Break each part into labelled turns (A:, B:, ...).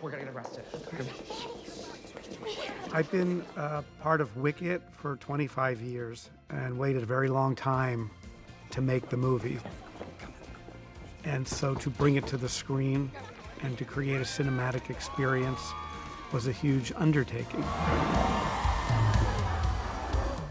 A: we're gonna get arrested.
B: I've been part of Wicked for 25 years and waited a very long time to make the movie. And so to bring it to the screen and to create a cinematic experience was a huge undertaking.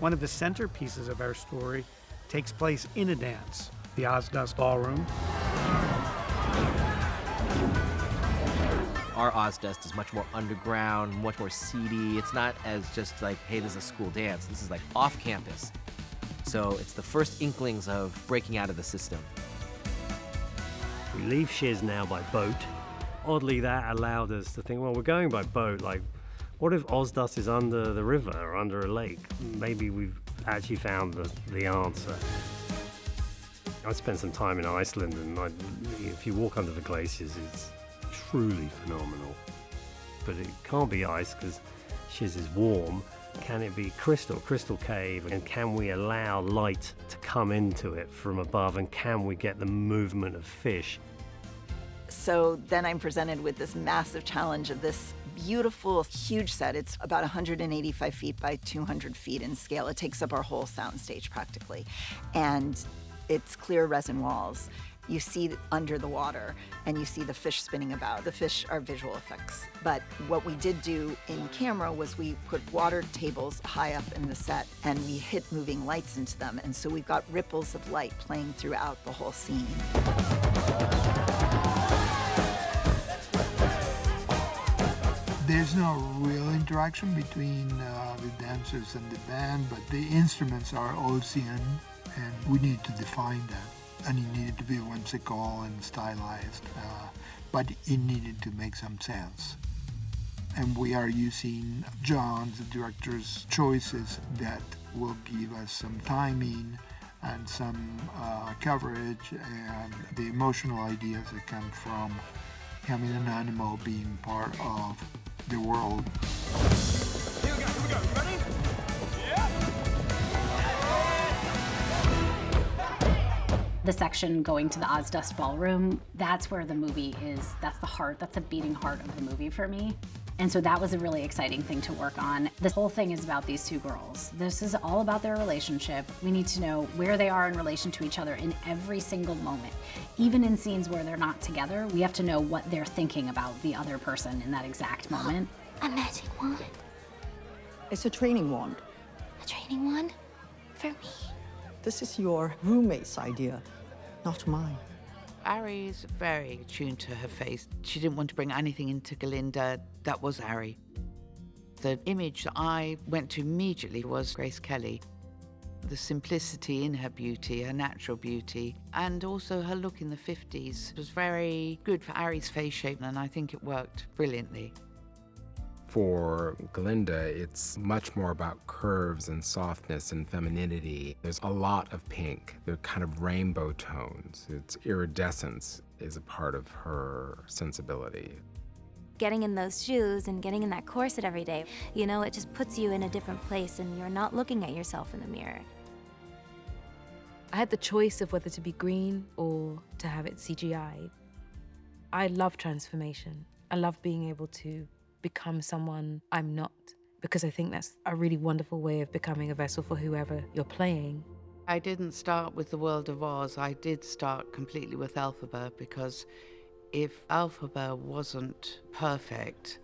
B: One of the centerpieces of our story takes place in a dance, the Ozdust Ballroom.
C: Our Ozdust is much more underground, much more seedy. It's not as just like, hey, this is a school dance. This is like off campus. So it's the first inklings of breaking out of the system.
D: We leave Shiz now by boat. Oddly, that allowed us to think, well, we're going by boat. Like, what if Ozdust is under the river or under a lake? Maybe we've actually found the answer. I spent some time in Iceland, and if you walk under the glaciers, it's truly phenomenal. But it can't be ice because Shiz is warm. Can it be crystal cave? And can we allow light to come into it from above? And can we get the movement of fish?
E: So then I'm presented with this massive challenge of this beautiful, huge set. It's about 185 feet by 200 feet in scale. It takes up our whole soundstage practically. And it's clear resin walls. You see under the water, and you see the fish spinning about. The fish are visual effects. But what we did do in camera was we put water tables high up in the set, and we hit moving lights into them. And so we've got ripples of light playing throughout the whole scene.
F: There's no real interaction between the dancers and the band, but the instruments are Ocean, and we need to define that. And it needed to be whimsical and stylized, but it needed to make some sense. And we are using Jon's, the director's choices that will give us some timing and some coverage and the emotional ideas that come from having an animal being part of the world.
A: Here we go. Ready?
G: The section going to the Ozdust Ballroom, that's where the movie is, that's the heart, that's the beating heart of the movie for me. And so that was a really exciting thing to work on. This whole thing is about these two girls. This is all about their relationship. We need to know where they are in relation to each other in every single moment. Even in scenes where they're not together, we have to know what they're thinking about the other person in that exact moment.
H: A magic wand.
I: It's a training wand.
H: A training wand? For me?
I: This is your roommate's idea, not mine.
J: Ari's very attuned to her face. She didn't want to bring anything into Galinda that was Ari. The image that I went to immediately was Grace Kelly. The simplicity in her beauty, her natural beauty, and also her look in the 50s was very good for Ari's face shape, and I think it worked brilliantly.
K: For Galinda, it's much more about curves and softness and femininity. There's a lot of pink. They're kind of rainbow tones. Its iridescence is a part of her sensibility.
H: Getting in those shoes and getting in that corset every day, you know, it just puts you in a different place and you're not looking at yourself in the mirror.
L: I had the choice of whether to be green or to have it CGI. I love transformation. I love being able to become someone I'm not, because I think that's a really wonderful way of becoming a vessel for whoever you're playing.
J: I didn't start with the World of Oz. I did start completely with Elphaba, because if Elphaba wasn't perfect,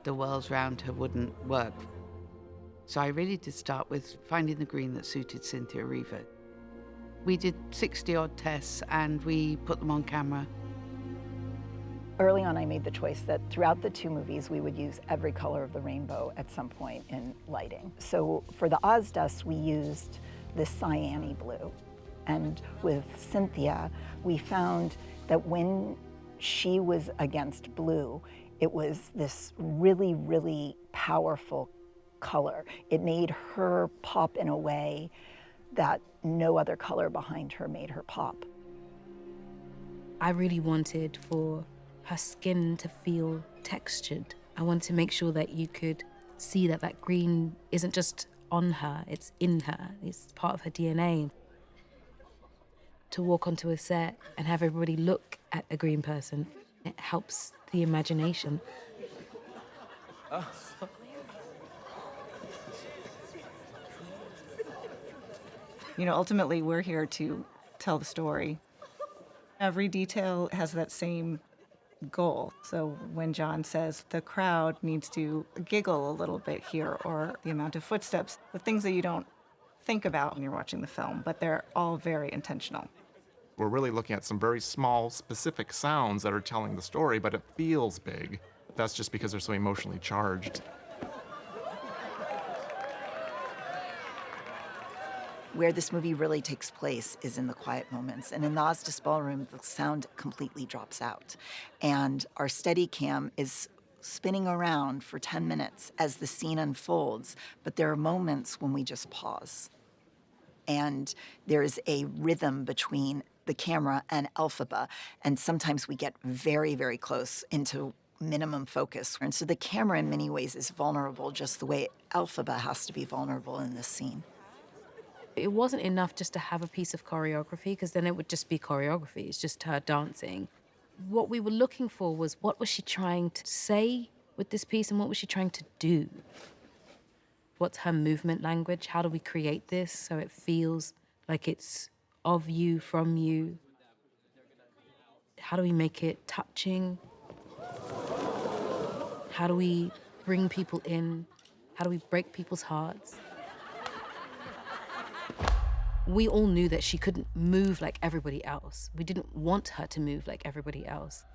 J: the worlds around her wouldn't work. So I really did start with finding the green that suited Cynthia Erivo. We did 60-odd tests and we put them on camera.
E: Early on, I made the choice that throughout the two movies, we would use every color of the rainbow at some point in lighting. So for the Ozdust, we used this cyan-y blue. And with Cynthia, we found that when she was against blue, it was this really, really powerful color. It made her pop in a way that no other color behind her made her pop.
L: I really wanted for her skin to feel textured. I wanted to make sure that you could see that that green isn't just on her, it's in her, it's part of her DNA. To walk onto a set and have everybody look at a green person, it helps the imagination.
E: You know, ultimately, we're here to tell the story. Every detail has that same goal. So when Jon says the crowd needs to giggle a little bit here, or the amount of footsteps, the things that you don't think about when you're watching the film, but they're all very intentional.
A: We're really looking at some very small, specific sounds that are telling the story, but it feels big. That's just because they're so emotionally charged.
E: Where this movie really takes place is in the quiet moments. And in the Ozdust Ballroom, the sound completely drops out. And our Steadicam is spinning around for 10 minutes as the scene unfolds, but there are moments when we just pause. And there's a rhythm between the camera and Elphaba, and sometimes we get very, very close into minimum focus. And so the camera in many ways is vulnerable, just the way Elphaba has to be vulnerable in this scene.
L: It wasn't enough just to have a piece of choreography, because then it would just be choreography. It's just her dancing. What we were looking for was, what was she trying to say with this piece, and what was she trying to do? What's her movement language? How do we create this so it feels like it's of you, from you? How do we make it touching? How do we bring people in? How do we break people's hearts? We all knew that she couldn't move like everybody else. We didn't want her to move like everybody else.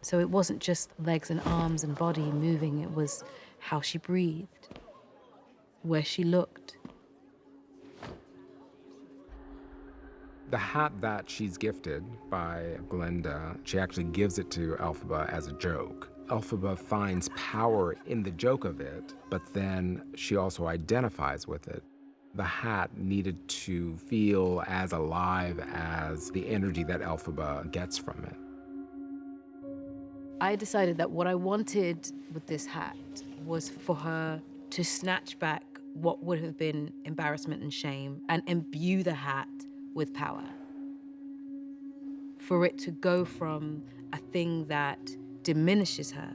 L: So it wasn't just legs and arms and body moving, it was how she breathed, where she looked.
K: The hat that she's gifted by Glinda, she actually gives it to Elphaba as a joke. Elphaba finds power in the joke of it, but then she also identifies with it. The hat needed to feel as alive as the energy that Elphaba gets from it.
L: I decided that what I wanted with this hat was for her to snatch back what would have been embarrassment and shame and imbue the hat with power. For it to go from a thing that diminishes her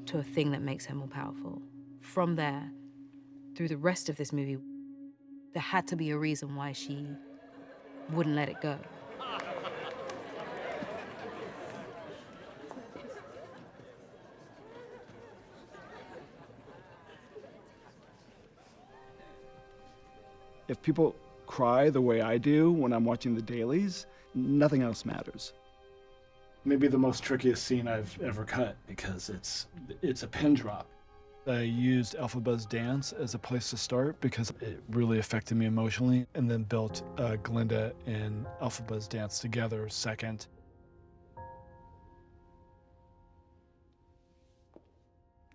L: to a thing that makes her more powerful. From there, through the rest of this movie, there had to be a reason why she wouldn't let it go.
M: If people cry the way I do when I'm watching the dailies, nothing else matters.
N: Maybe the most trickiest scene I've ever cut, because it's a pin drop. I used Elphaba's dance as a place to start because it really affected me emotionally, and then built Glinda and Elphaba's dance together second.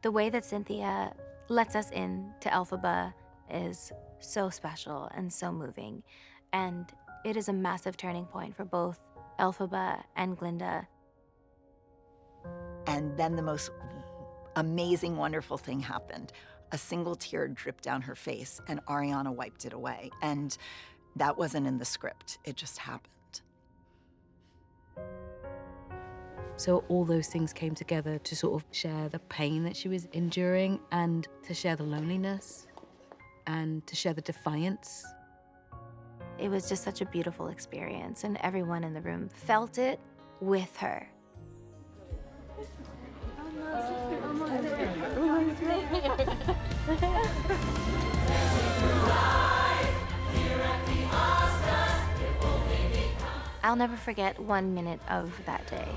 H: The way that Cynthia lets us in to Elphaba is so special and so moving, and it is a massive turning point for both Elphaba and Glinda.
E: And then the most amazing, wonderful thing happened. A single tear dripped down her face, and Ariana wiped it away. And that wasn't in the script. It just happened.
L: So all those things came together to sort of share the pain that she was enduring, and to share the loneliness, and to share the defiance.
H: It was just such a beautiful experience, and everyone in the room felt it with her. I'll never forget 1 minute of that day.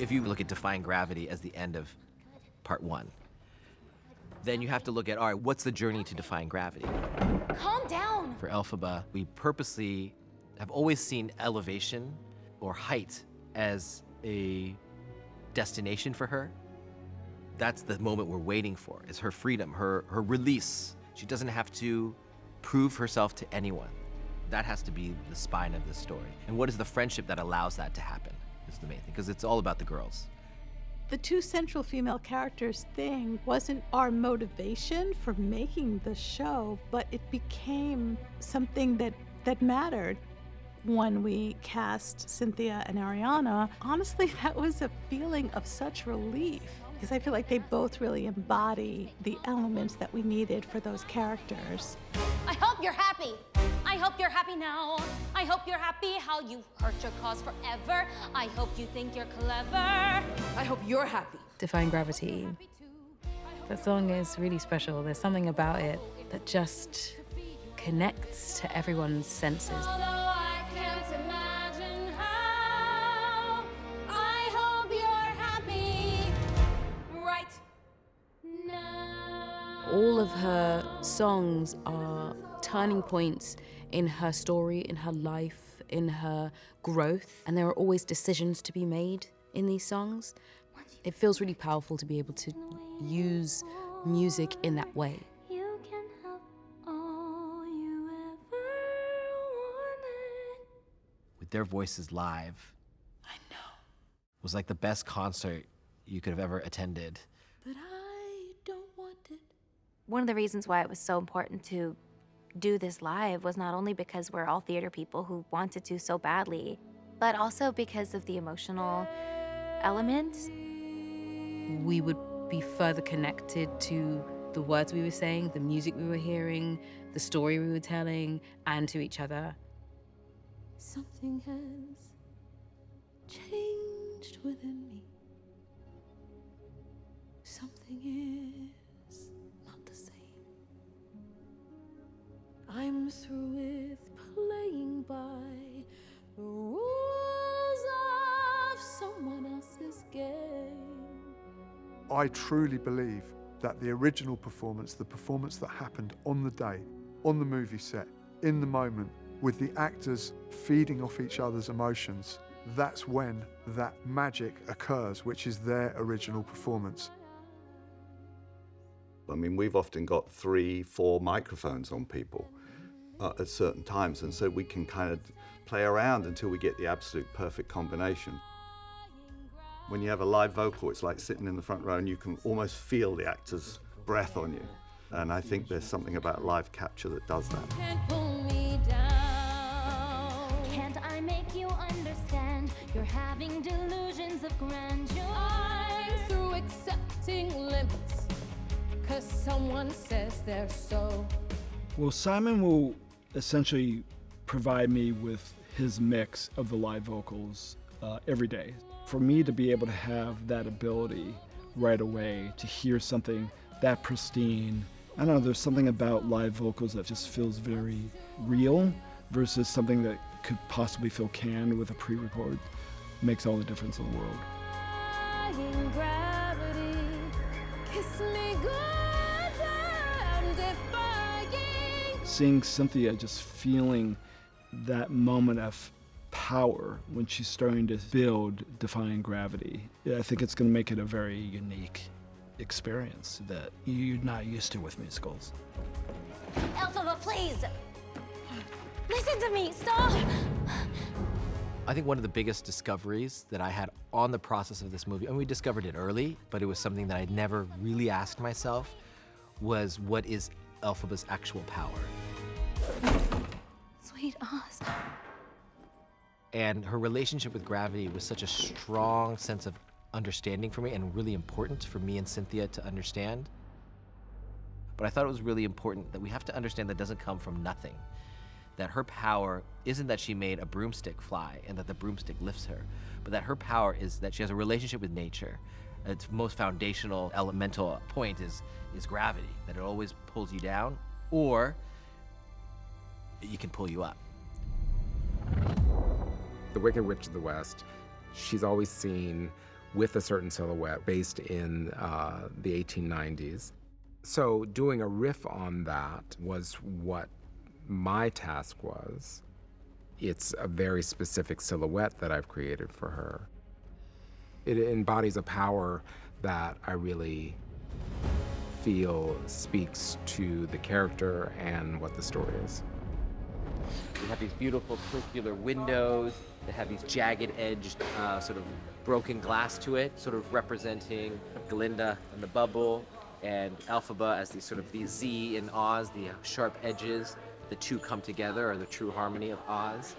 C: If you look at Defying Gravity as the end of part 1, then you have to look at, all right, what's the journey to defying gravity?
H: Calm down.
C: For Elphaba, we purposely have always seen elevation or height as a destination for her, That's the moment we're waiting for, is her freedom, her release. She doesn't have to prove herself to anyone. That has to be the spine of this story. And what is the friendship that allows that to happen is the main thing, because it's all about the girls.
O: The two central female characters thing wasn't our motivation for making the show, but it became something that mattered. When we cast Cynthia and Ariana, honestly, that was a feeling of such relief, because I feel like they both really embody the elements that we needed for those characters.
P: I hope you're happy. I hope you're happy now. I hope you're happy how you hurt your cause forever. I hope you think you're clever. I hope you're happy.
L: Defying Gravity. That song is really special. There's something about it that just connects to everyone's senses.
P: Although I can't imagine how, I hope you're happy right now.
L: All of her songs are turning points in her story, in her life, in her growth, and there are always decisions to be made in these songs. It feels really powerful to be able to use music in that way.
P: You can have all you ever wanted.
C: With their voices live, I know, was like the best concert you could have ever attended.
O: But I don't want it.
H: One of the reasons why it was so important to do this live was not only because we're all theater people who wanted to so badly, but also because of the emotional element.
L: We would be further connected to the words we were saying, the music we were hearing, the story we were telling, and to each other.
O: Something has changed within me. Something is not the same. I'm through with playing by the rules of someone else's game.
Q: I truly believe that the original performance, the performance that happened on the day, on the movie set, in the moment, with the actors feeding off each other's emotions, that's when that magic occurs, which is their original performance.
R: I mean, we've often got 3, 4 microphones on people at certain times, and so we can kind of play around until we get the absolute perfect combination. When you have a live vocal, it's like sitting in the front row and you can almost feel the actor's breath on you. And I think there's something about live capture that does that.
P: Can't pull me down. Can't I make you understand? You're having delusions of grandeur.
O: I'm through accepting limits, 'cause someone says they're so.
M: Well, Simon will essentially provide me with his mix of the live vocals every day. For me to be able to have that ability right away, to hear something that pristine, I don't know, there's something about live vocals that just feels very real versus something that could possibly feel canned with a pre-record. Makes all the difference in the world.
P: Defying gravity, kiss me goodbye, I'm defying.
M: Seeing Cynthia just feeling that moment of power when she's starting to build Defying Gravity, I think it's going to make it a very unique experience that you're not used to with musicals.
P: Elphaba, please! Listen to me, stop!
C: I think one of the biggest discoveries that I had on the process of this movie, and we discovered it early, but it was something that I'd never really asked myself, was what is Elphaba's actual power?
H: Sweet Oz.
C: And her relationship with gravity was such a strong sense of understanding for me and really important for me and Cynthia to understand. But I thought it was really important that we have to understand that doesn't come from nothing. That her power isn't that she made a broomstick fly and that the broomstick lifts her, but that her power is that she has a relationship with nature. Its most foundational, elemental point is gravity, that it always pulls you down, or it can pull you up.
K: The Wicked Witch of the West, she's always seen with a certain silhouette based in the 1890s. So doing a riff on that was what my task was. It's a very specific silhouette that I've created for her. It embodies a power that I really feel speaks to the character and what the story is.
C: We have these beautiful circular windows that have these jagged edged sort of broken glass to it, sort of representing Glinda and the bubble, and Elphaba as these Z in Oz, the sharp edges. The two come together, or the true harmony of Oz.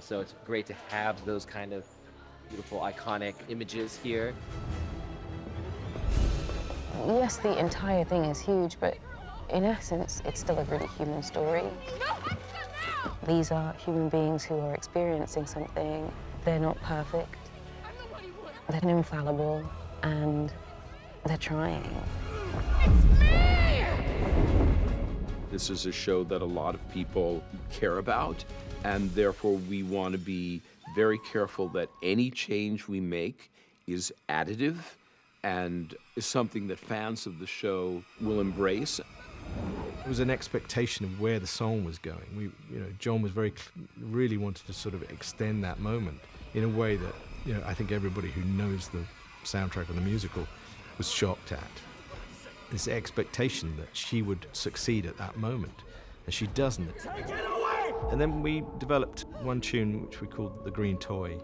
C: So it's great to have those kind of beautiful, iconic images here.
L: Yes, the entire thing is huge, but in essence, it's still a really human story. These are human beings who are experiencing something. They're not perfect. They're infallible, and they're trying.
S: This is a show that a lot of people care about, and therefore we want to be very careful that any change we make is additive and is something that fans of the show will embrace.
T: It was an expectation of where the song was going. Jon was really wanted to sort of extend that moment in a way that, I think everybody who knows the soundtrack of the musical was shocked at. This expectation that she would succeed at that moment, and she doesn't. And then we developed one tune which we called The Green Toy.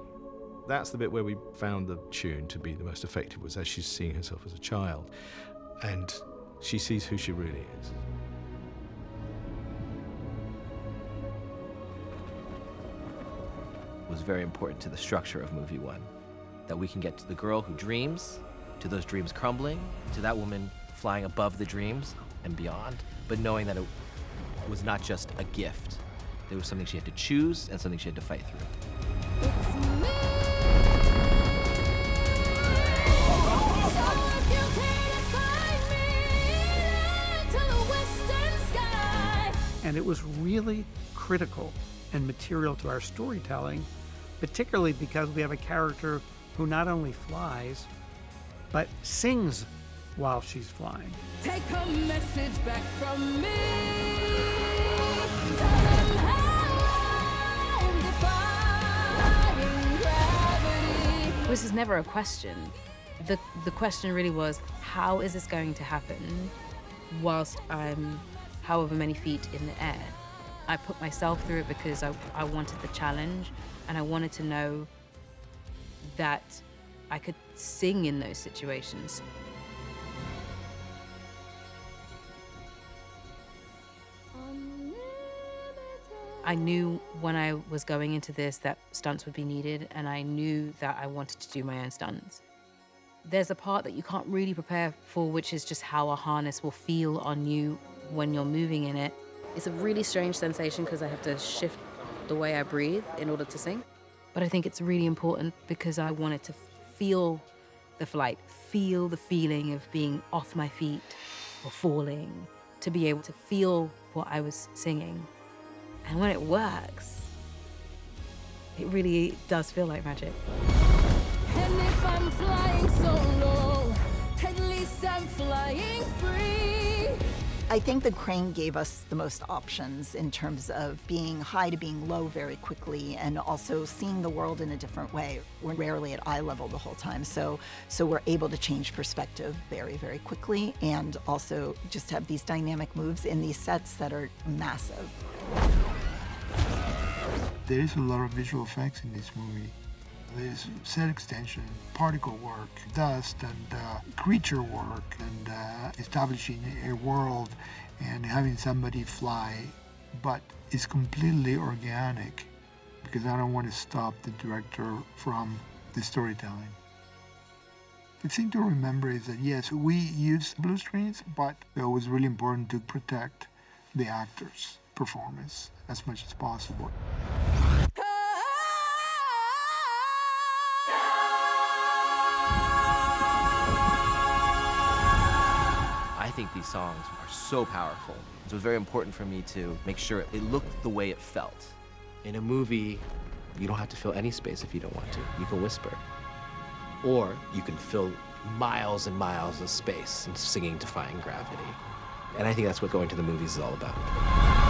T: That's the bit where we found the tune to be the most effective, was as she's seeing herself as a child, and she sees who she really is.
C: It was very important to the structure of movie one, that we can get to the girl who dreams, to those dreams crumbling, to that woman flying above the dreams and beyond, but knowing that it was not just a gift. There was something she had to choose and something she had to fight through.
B: And it was really critical and material to our storytelling, particularly because we have a character who not only flies, but sings while she's flying.
U: Take a message back from me. Tell them how I'm defying gravity.
L: This is never a question. The question really was, how is this going to happen whilst I'm however many feet in the air? I put myself through it because I wanted the challenge, and I wanted to know that I could sing in those situations. I knew when I was going into this that stunts would be needed, and I knew that I wanted to do my own stunts. There's a part that you can't really prepare for, which is just how a harness will feel on you when you're moving in it. It's a really strange sensation because I have to shift the way I breathe in order to sing. But I think it's really important because I wanted to feel the flight, feel the feeling of being off my feet or falling, to be able to feel what I was singing. And when it works, it really does feel like magic.
U: And if I'm flying so low, at least I'm flying free.
E: I think the crane gave us the most options in terms of being high to being low very quickly, and also seeing the world in a different way. We're rarely at eye level the whole time, so we're able to change perspective very, very quickly, and also just have these dynamic moves in these sets that are massive.
F: There is a lot of visual effects in this movie. There's set extension, particle work, dust, and creature work, and establishing a world and having somebody fly, but it's completely organic because I don't want to stop the director from the storytelling. The thing to remember is that, yes, we use blue screens, but it was really important to protect the actors' performance as much as possible.
C: I think these songs are so powerful. So it was very important for me to make sure it looked the way it felt. In a movie, you don't have to fill any space if you don't want to. You can whisper. Or you can fill miles and miles of space and singing Defying Gravity. And I think that's what going to the movies is all about.